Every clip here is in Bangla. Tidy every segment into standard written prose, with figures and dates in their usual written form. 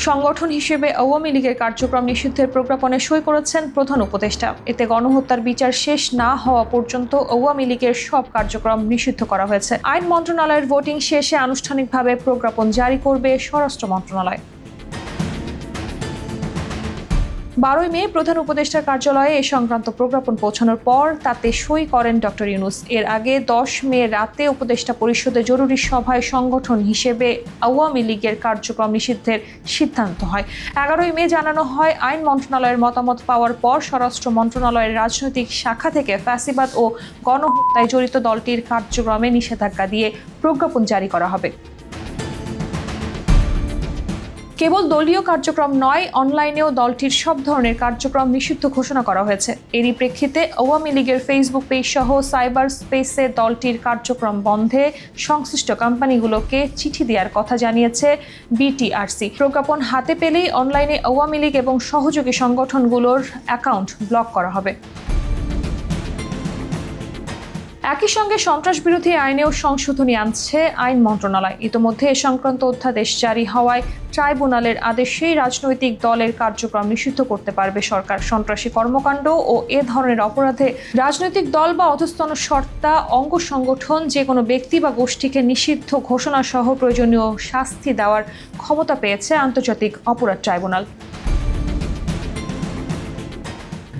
সংগঠন হিসেবে আওয়ামী লীগের কার্যক্রম নিষিদ্ধের প্রজ্ঞাপনে সই করেছেন প্রধান উপদেষ্টা। এতে গণহত্যার বিচার শেষ না হওয়া পর্যন্ত আওয়ামী লীগের সব কার্যক্রম নিষিদ্ধ করা হয়েছে। আইন মন্ত্রণালয়ের ভোটিং শেষে আনুষ্ঠানিকভাবে প্রজ্ঞাপন জারি করবে স্বরাষ্ট্র মন্ত্রণালয়। 12 মে প্রধান উপদেষ্টার কার্যালয়ে এ সংক্রান্ত প্রজ্ঞাপন পৌঁছানোর পর তাতে সই করেন ডক্টর ইউনূস। এর আগে 10 মে রাতে উপদেষ্টা পরিষদে জরুরি সভায় সংগঠন হিসেবে আওয়ামী লীগের কার্যক্রম নিষিদ্ধের সিদ্ধান্ত হয়। 11 মে জানানো হয়, আইন মন্ত্রণালয়ের মতামত পাওয়ার পর স্বরাষ্ট্র মন্ত্রণালয়ের রাজনৈতিক শাখা থেকে ফ্যাসিবাদ ও গণহত্যায় জড়িত দলটির কার্যক্রমে নিষেধাজ্ঞা দিয়ে প্রজ্ঞাপন জারি করা হবে। কেবল দলীয় কার্যক্রম নয়, অনলাইনেও দলটির সব ধরনের কার্যক্রম নিষিদ্ধ ঘোষণা করা হয়েছে। এরই প্রেক্ষিতে আওয়ামী লীগের ফেসবুক পেজ সহ সাইবার স্পেসে দলটির কার্যক্রম বন্ধে সংশ্লিষ্ট কোম্পানিগুলোকে চিঠি দেওয়ার কথা জানিয়েছে বিটিআরসি। প্রজ্ঞাপন হাতে পেলেই অনলাইনে আওয়ামী লীগ এবং সহযোগী সংগঠনগুলোর অ্যাকাউন্ট ব্লক করা হবে। একই সঙ্গে সন্ত্রাস বিরোধী আইনেও সংশোধনী আনছে আইন মন্ত্রণালয়। ইতোমধ্যে এ সংক্রান্ত অধ্যাদেশ জারি হওয়ায় ট্রাইব্যুনালের আদেশেই রাজনৈতিক দলের কার্যক্রম নিষিদ্ধ করতে পারবে সরকার। সন্ত্রাসী কর্মকাণ্ড ও এ ধরনের অপরাধে রাজনৈতিক দল বা অধস্তন সত্তা, অঙ্গ সংগঠন, যে কোনো ব্যক্তি বা গোষ্ঠীকে নিষিদ্ধ ঘোষণা সহ প্রয়োজনীয় শাস্তি দেওয়ার ক্ষমতা পেয়েছে আন্তর্জাতিক অপরাধ ট্রাইব্যুনাল।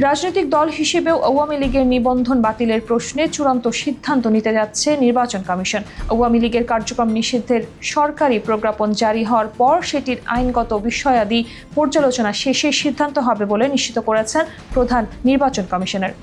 রাজনৈতিক দল হিসেবেও আওয়ামী লীগের নিবন্ধন বাতিলের প্রশ্নে চূড়ান্ত সিদ্ধান্ত নিতে যাচ্ছে নির্বাচন কমিশন। আওয়ামী লীগের কার্যক্রম নিষিদ্ধের সরকারি প্রজ্ঞাপন জারি হওয়ার পর সেটির আইনগত বিষয়াদি পর্যালোচনা শেষে সিদ্ধান্ত হবে বলে নিশ্চিত করেছেন প্রধান নির্বাচন কমিশনার।